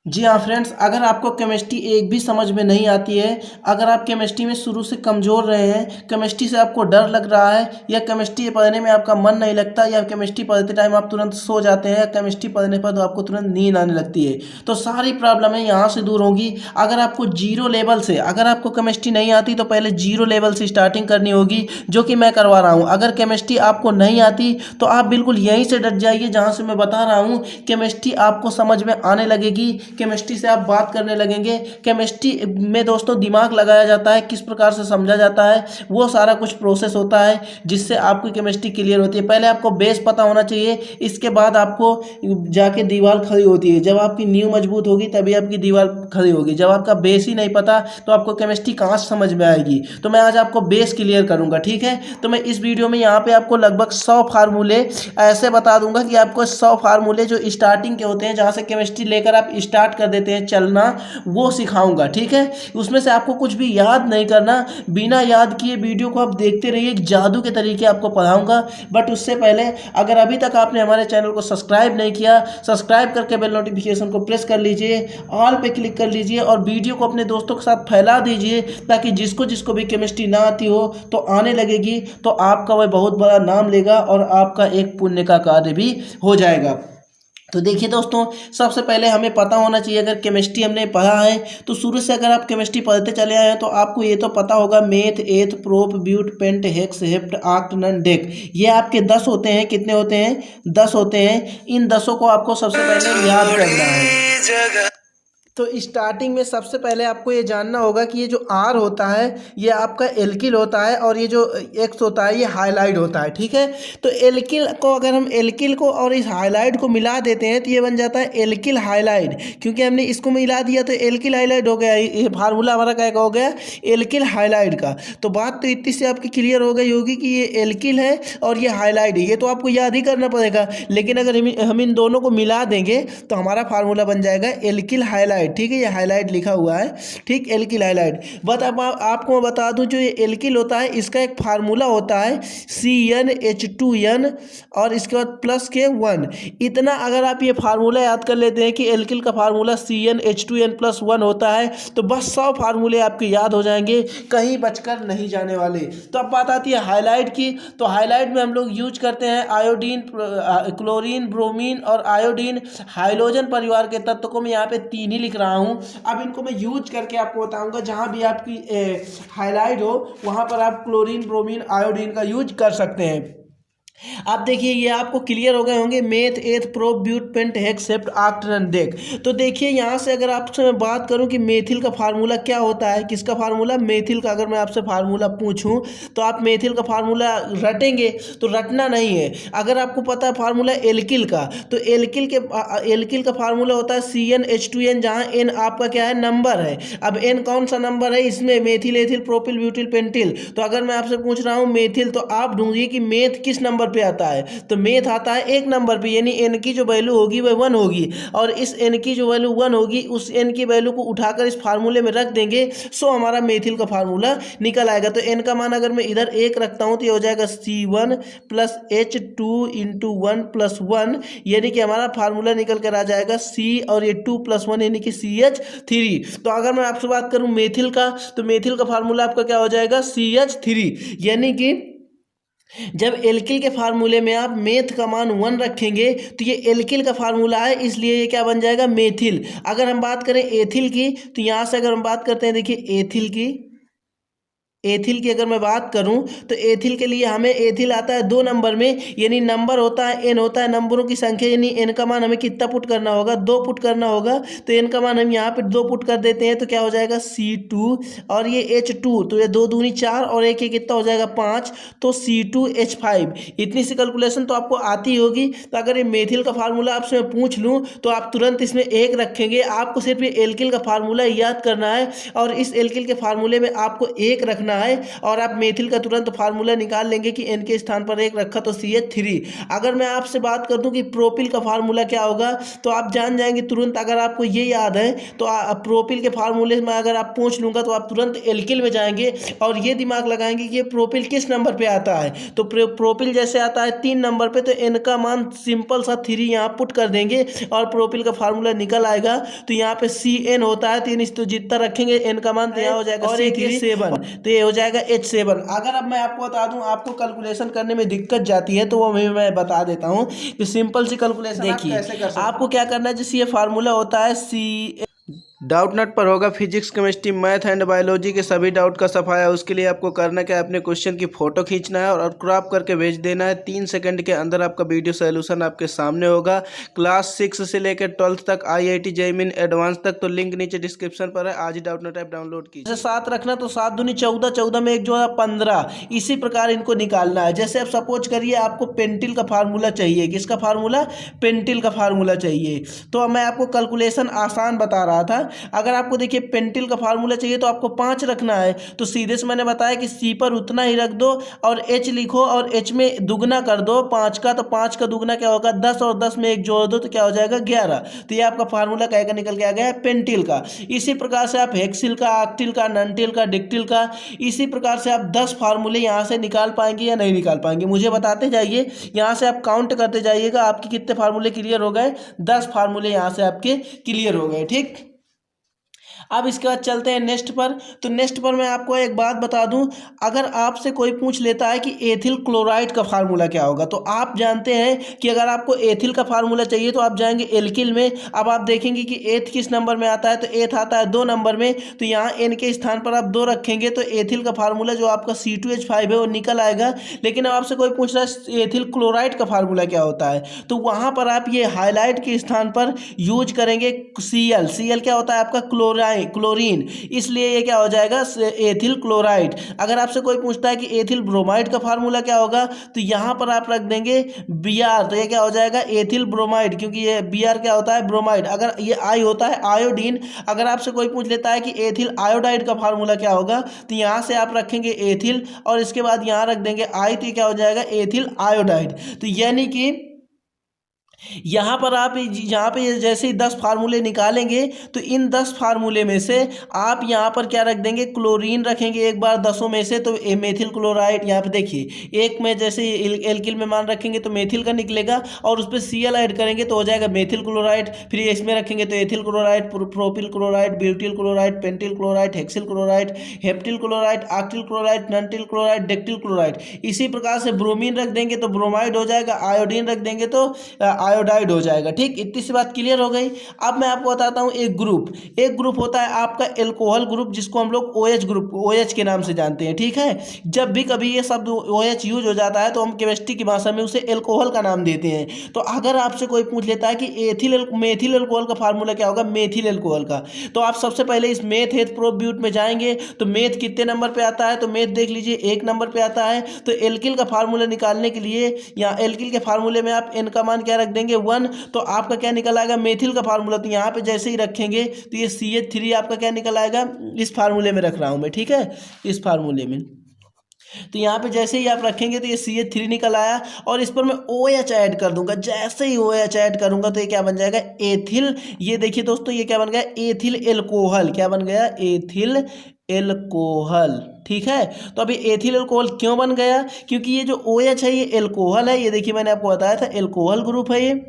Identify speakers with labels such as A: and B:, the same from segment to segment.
A: जी हाँ फ्रेंड्स, अगर आपको केमिस्ट्री एक भी समझ में नहीं आती है, अगर आप केमिस्ट्री में शुरू से कमज़ोर रहे हैं, केमिस्ट्री से आपको डर लग रहा है या केमिस्ट्री पढ़ने में आपका मन नहीं लगता या केमिस्ट्री पढ़ते टाइम आप तुरंत सो जाते हैं या केमिस्ट्री पढ़ने पर तो आपको तुरंत नींद आने लगती है, तो सारी प्रॉब्लमें यहाँ से दूर होंगी। अगर आपको जीरो लेवल से, अगर आपको केमिस्ट्री नहीं आती तो पहले जीरो लेवल से स्टार्टिंग करनी होगी, जो कि मैं करवा रहा हूँ। अगर केमिस्ट्री आपको नहीं आती तो आप बिल्कुल यहीं से डट जाइए जहाँ से मैं बता रहा हूँ। केमिस्ट्री आपको समझ में आने लगेगी, केमिस्ट्री से आप बात करने लगेंगे। केमिस्ट्री में दोस्तों दिमाग लगाया जाता है, किस प्रकार से समझा जाता है, वो सारा कुछ प्रोसेस होता है जिससे आपकी केमिस्ट्री क्लियर होती है। पहले आपको बेस पता होना चाहिए, इसके बाद आपको जाके दीवार खड़ी होती है। जब आपकी नींव मजबूत होगी तभी आपकी दीवार खड़ी होगी। जब आपका बेस ही नहीं पता तो आपको केमिस्ट्री कहाँ से समझ में आएगी। तो मैं आज आपको बेस क्लियर करूँगा, ठीक है। तो मैं इस वीडियो में यहाँ पे आपको लगभग 100 फार्मूले ऐसे बता दूंगा कि आपको 100 फार्मूले जो स्टार्टिंग के होते हैं, जहाँ से केमिस्ट्री लेकर आप स्टार्ट कर देते हैं चलना, वो सिखाऊंगा, ठीक है। उसमें से आपको कुछ भी याद नहीं करना, बिना याद किए वीडियो को आप देखते रहिए, एक जादू के तरीके आपको पढ़ाऊंगा। बट उससे पहले अगर अभी तक आपने हमारे चैनल को सब्सक्राइब नहीं किया, सब्सक्राइब करके बेल नोटिफिकेशन को प्रेस कर लीजिए, ऑल पे क्लिक कर लीजिए और वीडियो को अपने दोस्तों के साथ फैला दीजिए, ताकि जिसको जिसको भी केमिस्ट्री ना आती हो तो आने लगेगी, तो आपका वह बहुत बड़ा नाम लेगा और आपका एक पुण्य का कार्य भी हो जाएगा। तो देखिए दोस्तों, सबसे पहले हमें पता होना चाहिए, अगर केमिस्ट्री हमने पढ़ा है तो शुरू से अगर आप केमिस्ट्री पढ़ते चले आए हैं तो आपको ये तो पता होगा, meth, eth, prop, but, pent, hex, hept, oct, non, dec, ये आपके 10 होते हैं। कितने होते हैं? 10 होते हैं। इन 10 को आपको सबसे पहले याद करना है। तो स्टार्टिंग में सबसे पहले आपको ये जानना होगा कि ये जो आर होता है ये आपका एल्किल होता है और ये जो एक्स होता है ये हाइलाइड होता है, ठीक है। तो एल्किल को, अगर हम एल्किल को और इस हाइलाइड को मिला देते हैं तो ये बन जाता है एल्किल हाइलाइड, क्योंकि हमने इसको मिला दिया तो एल्किल हाइलाइड हो गया। ये फार्मूला हमारा क्या हो गया? एल्किल हाइलाइड का। तो बात तो इतनी से आपकी क्लियर हो गई होगी कि ये एल्किल है और ये हाइलाइड है, ये तो आपको याद ही करना पड़ेगा। लेकिन अगर हम इन दोनों को मिला देंगे तो हमारा फार्मूला बन जाएगा एल्किल हाइलाइड, ठीक है। ये हाइलाइट लिखा हुआ है, ठीक, एल्किल हाइलाइट। बट अब आपको मैं बता दूं, जो ये एल्किल होता है इसका एक फार्मूला होता है CnH2n और इसके बाद प्लस के 1। इतना अगर आप ये फार्मूला याद कर लेते हैं कि एल्किल का फार्मूला CnH2n + 1 होता है, तो बस 100 फार्मूले आपके याद हो जाएंगे, कहीं बचकर नहीं जाने वाले। तो अब बात आती है हाइलाइट की। तो हाइलाइट में हम लोग यूज करते हैं आयोडीन, क्लोरीन, ब्रोमीन और आयोडीन। हाइड्रोजन परिवार के तत्व को मैं यहाँ पे 3 ही लिख रहा हूँ। अब इनको मैं यूज करके आपको बताऊंगा, जहाँ भी आपकी हाइलाइट हो वहाँ पर आप क्लोरीन, ब्रोमीन, आयोडीन का यूज कर सकते हैं। आप देखिए, ये आपको क्लियर हो गए होंगे, meth, eth, prop, but, pent, hex, sept, oct, non, dec. तो देखिए यहाँ से अगर आपसे मैं बात करूँ कि मेथिल का फार्मूला क्या होता है, किसका फार्मूला? मेथिल का। अगर मैं आपसे फार्मूला पूछूं तो आप मेथिल का फार्मूला रटेंगे? तो रटना नहीं है। अगर आपको पता है फार्मूला एल्किल का, तो एल्किल का फार्मूला होता है CnH2n, जहाँ n आपका क्या है? नंबर है। अब n कौन सा नंबर है इसमें? Methyl, ethyl, propyl, butyl, pentyl. तो अगर मैं आपसे पूछ रहा हूँ मेथिल, तो आप ढूंढिए कि मेथ किस नंबर पे आता है। तो मेथ आता है 1 नंबर पे, यानी n की जो वैल्यू होगी वह 1 होगी, और इस n की जो वैल्यू 1 होगी, उस n की वैल्यू को उठाकर इस फार्मूले में रख देंगे, सो हमारा मेथिल का फार्मूला निकल आएगा। तो n का मान अगर मैं इधर 1 रखता हूं तो ये हो जाएगा C1 + H2 × 1 + 1, यानी कि हमारा फार्मूला निकल कर आ जाएगा C और ये 2 + 1 यानी कि CH3। तो अगर मैं आपसे बात करूं मेथिल का, तो मेथिल का फार्मूला आपका क्या हो जाएगा? CH3। यानी कि जब एल्किल के फार्मूले में आप मेथ का मान 1 रखेंगे तो ये एल्किल का फार्मूला है, इसलिए ये क्या बन जाएगा? मेथिल। अगर हम बात करें एथिल की, तो यहाँ से अगर हम बात करते हैं, देखिए एथिल की अगर मैं बात करूं तो एथिल के लिए हमें एथिल आता है 2 नंबर में, यानी नंबर होता है n होता है नंबरों की संख्या, यानी n का मान हमें कितना पुट करना होगा? 2 पुट करना होगा। तो n का मान हम यहाँ पे 2 पुट कर देते हैं तो क्या हो जाएगा? C2 और ये H2, तो ये 2 दूनी 4 और 1 कितना हो जाएगा? 5, तो C2H5। इतनी सी कैलकुलेशन तो आपको आती होगी। तो अगर ये मेथिल का फार्मूला आपसे मैं पूछ लूँ तो आप तुरंत इसमें 1 रखेंगे। आपको सिर्फ ये एल्किल का फार्मूला याद करना है और इस एल्किल के फार्मूले में आपको 1 रखना रखना है और आप मेथिल का तुरंत फार्मूला निकाल लेंगे कि N के स्थान पर 1 रखा तो CH3। अगर मैं आपसे बात कर दूं कि प्रोपिल का फार्मूला क्या होगा तो आप जान जाएंगे तुरंत। अगर आपको ये याद है तो प्रोपिल के फार्मूले में अगर आप पूछ लूँगा तो आप तुरंत एल्किल में जाएंगे और ये दिमाग लगाएंगे कि ये प्रोपिल किस नंबर पर आता है। तो प्रोपिल जैसे आता है 3 नंबर पर, तो N का मान सिंपल सा 3 यहाँ पुट कर देंगे और प्रोपिल का फार्मूला निकल आएगा। तो यहाँ पे CN होता है 3, तो जितना रखेंगे N का मान तो यहाँ हो जाएगा और एक 7, तो ये हो जाएगा H7। अगर अब मैं आपको बता दूं, आपको कैलकुलेशन करने में दिक्कत जाती है तो वो मैं बता देता हूं कि सिंपल सी कैलकुलेशन देखिए आपको क्या करना है। जैसे ये फार्मूला होता है C। डाउट नोट पर होगा physics, chemistry, math and biology के सभी डाउट का सफाया। उसके लिए आपको करना क्या है, अपने क्वेश्चन की फोटो खींचना है और क्रॉप करके भेज देना है। 3 सेकंड के अंदर आपका वीडियो सोल्यूशन आपके सामने होगा। क्लास 6 से लेकर 12th तक, IIT JEE मेन एडवांस तक, तो लिंक नीचे डिस्क्रिप्शन पर है। आज ही डाउट नोट ऐप डाउनलोड कीजिए। 7 रखना तो 7 दूनी 14, 14 में 1 जो है 15। इसी प्रकार इनको निकालना है। जैसे आप सपोज करिए आपको पेंटिल का फार्मूला चाहिए। किसका फार्मूला? पेंटिल का फार्मूला चाहिए। तो मैं आपको कैलकुलेशन आसान बता रहा था। अगर आपको देखिए पेंटिल का फार्मूला चाहिए तो आपको 5 रखना है। तो सीधे से मैंने बताया कि C पर उतना ही रख दो और H लिखो और H में दुगना कर दो 5 का। तो 5 का दुगना क्या होगा? 10 और 10 में 1 जोड़ दो तो क्या हो जाएगा? 11। तो ये आपका फार्मूला क्या का निकल के आ गया है? पेंटिल का। इसी प्रकार से आप हेक्सिल का, ऑक्टिल का, नंटिल का, डिक्टिल का, इसी प्रकार से आप 10 फार्मूले यहाँ से निकाल पाएंगे या नहीं निकाल पाएंगे मुझे बताते जाइए। यहाँ से आप काउंट करते जाइएगा आपके कितने फार्मूले क्लियर हो गए। 10 फार्मूले यहाँ से आपके क्लियर हो गए। ठीक, अब इसके बाद चलते हैं नेक्स्ट पर। तो नेक्स्ट पर मैं आपको एक बात बता दूं, अगर आपसे कोई पूछ लेता है कि एथिल क्लोराइड का फार्मूला क्या होगा, तो आप जानते हैं कि अगर आपको एथिल का फार्मूला चाहिए तो आप जाएंगे एल्किल में। अब आप देखेंगे कि एथ किस नंबर में आता है, तो एथ आता है 2 नंबर में। तो यहाँ N के स्थान पर आप 2 रखेंगे तो एथिल का फार्मूला जो आपका C2H5 है वो निकल आएगा। लेकिन अब आपसे कोई पूछ रहा है एथिल क्लोराइड का फार्मूला क्या होता है, तो वहाँ पर आप ये हाईलाइट के स्थान पर यूज करेंगे Cl। Cl क्या होता है? आपका क्लोरीन। इसलिए ये क्या हो जाएगा? Ethyl chloride. अगर आपसे कोई पूछता है कि एथिल ब्रोमाइड का फार्मूला क्या होगा, तो यहाँ पर आप रख देंगे Br। तो ये क्या हो जाएगा? एथिल ब्रोमाइड, क्योंकि ये Br क्या होता है? ब्रोमाइड। अगर ये I होता है आयोडीन। अगर आपसे कोई पूछ लेता है कि एथिल आयोडाइड का फार्मूला क्या होगा, तो यहाँ से आप रखेंगे एथिल और इसके बाद यहाँ रख देंगे I। तो ये क्या हो जाएगा? Ethyl iodide. तो यानी कि यहाँ पर आप यहाँ पे जैसे ही 10 फार्मूले निकालेंगे तो इन 10 फार्मूले में से आप यहाँ पर क्या रख देंगे? क्लोरीन रखेंगे एक बार 10 में से, तो मेथिल क्लोराइड। यहाँ पे देखिए एक में जैसे एल्किल में मान रखेंगे तो मेथिल का निकलेगा और उस पर Cl ऐड करेंगे तो हो जाएगा मेथिल क्लोराइड। फिर इसमें रखेंगे तो ethyl chloride, propyl chloride, butyl chloride, pentyl chloride, hexyl chloride, heptyl chloride, octyl chloride, nonyl chloride, decyl chloride. इसी प्रकार से ब्रोमीन रख देंगे तो ब्रोमाइड हो जाएगा, आयोडीन रख देंगे तो आयोडाइड हो जाएगा। ठीक, इतनी सी बात क्लियर हो गई। अब मैं आपको बताता हूँ एक ग्रुप होता है आपका एल्कोहल ग्रुप, जिसको हम लोग OH ग्रुप, OH के नाम से जानते हैं। ठीक है, जब भी कभी ये शब्द OH यूज हो जाता है तो हम केमिस्ट्री की भाषा में उसे एल्कोहल का नाम देते हैं। तो अगर आपसे कोई पूछ लेता है कि मेथिल एल्कोहल का फार्मूला क्या होगा, मेथिल एल्कोहल का, तो आप सबसे पहले इस मेथ हेथ प्रोब्यूट में जाएंगे। तो मेथ कितने नंबर पे आता है, तो मेथ देख लीजिए 1 नंबर पे आता है। तो एल्किल का फार्मूला निकालने के लिए या एल्किल के फार्मूले में आप N का मान क्या रख देंगे? 1। तो आपका क्या निकल आएगा? मेथिल का फार्मूला। तो यहाँ पे जैसे ही रखेंगे तो ये CH3 आपका क्या निकल आएगा? इस फार्मूले में रख रहा हूँ मैं। ठीक है, इस फार्मूले में। तो यहाँ पे जैसे ही आप रखेंगे तो ये CH3 निकल आया और इस पर मैं OH ऐड कर दूंगा। जैसे ही OH ऐड करूंगा तो ये क्या बन जाएगा? एथिल। ये देखिए दोस्तों, ये क्या बन गया? Ethyl alcohol. क्या बन गया? Ethyl alcohol. ठीक है, तो अभी एथिल एल्कोहल क्यों बन गया? क्योंकि ये जो OH है ये एल्कोहल है। ये देखिए मैंने आपको बताया था एल्कोहल ग्रुप है ये।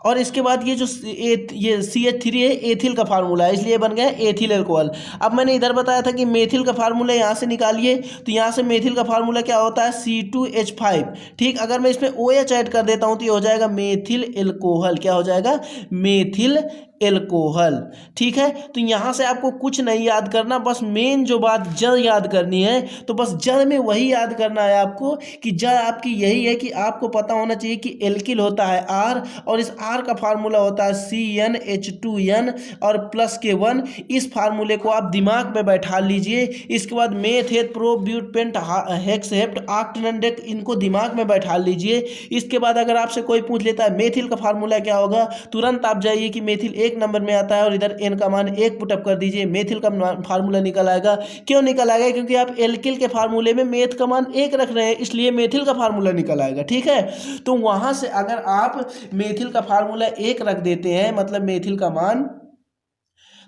A: और इसके बाद ये जो ये CH3 है एथिल का फार्मूला है, इसलिए बन गया एथिल एल्कोहल। अब मैंने इधर बताया था कि मेथिल का फार्मूला यहाँ से निकालिए। तो यहाँ से मेथिल का फार्मूला क्या होता है? C2H5। ठीक, अगर मैं इसमें OH ऐड कर देता हूँ तो ये हो जाएगा मेथिल एल्कोहल। क्या हो जाएगा? Methyl alcohol. ठीक है, तो यहाँ से आपको कुछ नहीं याद करना, बस मेन जो बात जड़ याद करनी है। तो बस जड़ में वही याद करना है आपको कि जड़ आपकी यही है कि आपको पता होना चाहिए कि एल्किल होता है R और इस R का फार्मूला होता है CnH2n और प्लस के 1। इस फार्मूले को आप दिमाग में बैठा लीजिए। इसके बाद meth eth pro but pent hex hept oct non dec, इनको दिमाग में बैठा लीजिए। इसके बाद अगर आपसे कोई पूछ लेता है मेथिल का फार्मूला क्या होगा, तुरंत आप जाइए कि मेथिल 1 नंबर में आता है और इधर n का मान 1 पुटअप कर दीजिए, मेथिल का फार्मूला निकल आएगा। क्यों निकल आएगा? क्योंकि आप एल्किल के फार्मूले में मेथ का मान 1 रख रहे हैं, इसलिए मेथिल का फार्मूला निकल आएगा। ठीक है, तो वहां से अगर आप मेथिल का फार्मूला 1 रख देते हैं, मतलब मेथिल का मान,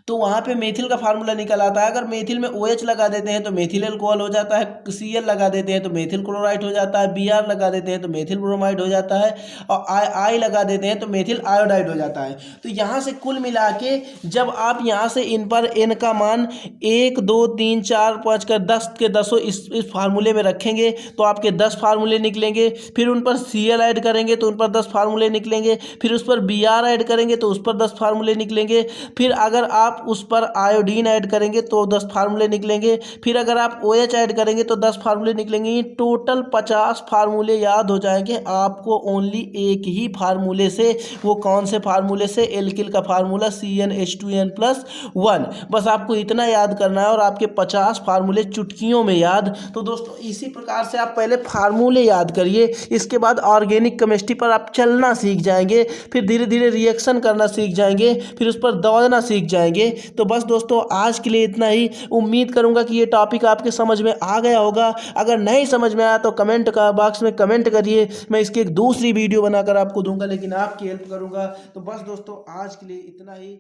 A: तो वहाँ पे मेथिल का फार्मूला निकल आता है। अगर मेथिल में OH लगा देते हैं तो मेथिल अल्कोहल हो जाता है, Cl लगा देते हैं तो मेथिल क्लोराइड हो जाता है, Br लगा देते हैं तो मेथिल ब्रोमाइड हो जाता है, और I लगा देते हैं तो मेथिल आयोडाइड हो जाता है। तो यहाँ से कुल मिला के जब आप यहाँ से इन पर n का मान 1 2 3 4 5 कर 10 के 10 इस फार्मूले में रखेंगे तो आपके 10 फार्मूले निकलेंगे। फिर उन पर Cl ऐड करेंगे तो उन पर 10 फार्मूले निकलेंगे। फिर उस पर Br ऐड करेंगे तो उस पर 10 फार्मूले निकलेंगे। फिर अगर आप उस पर आयोडीन ऐड करेंगे तो 10 फार्मूले निकलेंगे। फिर अगर आप OH ऐड करेंगे तो 10 फार्मूले निकलेंगे। टोटल 50 फार्मूले याद हो जाएंगे आपको ओनली एक ही फार्मूले से। वो कौन से फार्मूले से? एल्किल का फार्मूला CnH2n+1। बस आपको इतना याद करना है और आपके 50 फार्मूले चुटकियों में याद। तो दोस्तों इसी प्रकार से आप पहले फार्मूले याद करिए, इसके बाद ऑर्गेनिक केमिस्ट्री पर आप चलना सीख जाएंगे, फिर धीरे धीरे रिएक्शन करना सीख जाएंगे, फिर उस पर दौड़ना सीख जाएंगे। तो बस दोस्तों आज के लिए इतना ही। उम्मीद करूंगा कि ये टॉपिक आपके समझ में आ गया होगा। अगर नहीं समझ में आया तो कमेंट का बॉक्स में कमेंट करिए, मैं इसकी एक दूसरी वीडियो बनाकर आपको दूंगा, लेकिन आपकी हेल्प करूंगा। तो बस दोस्तों आज के लिए इतना ही।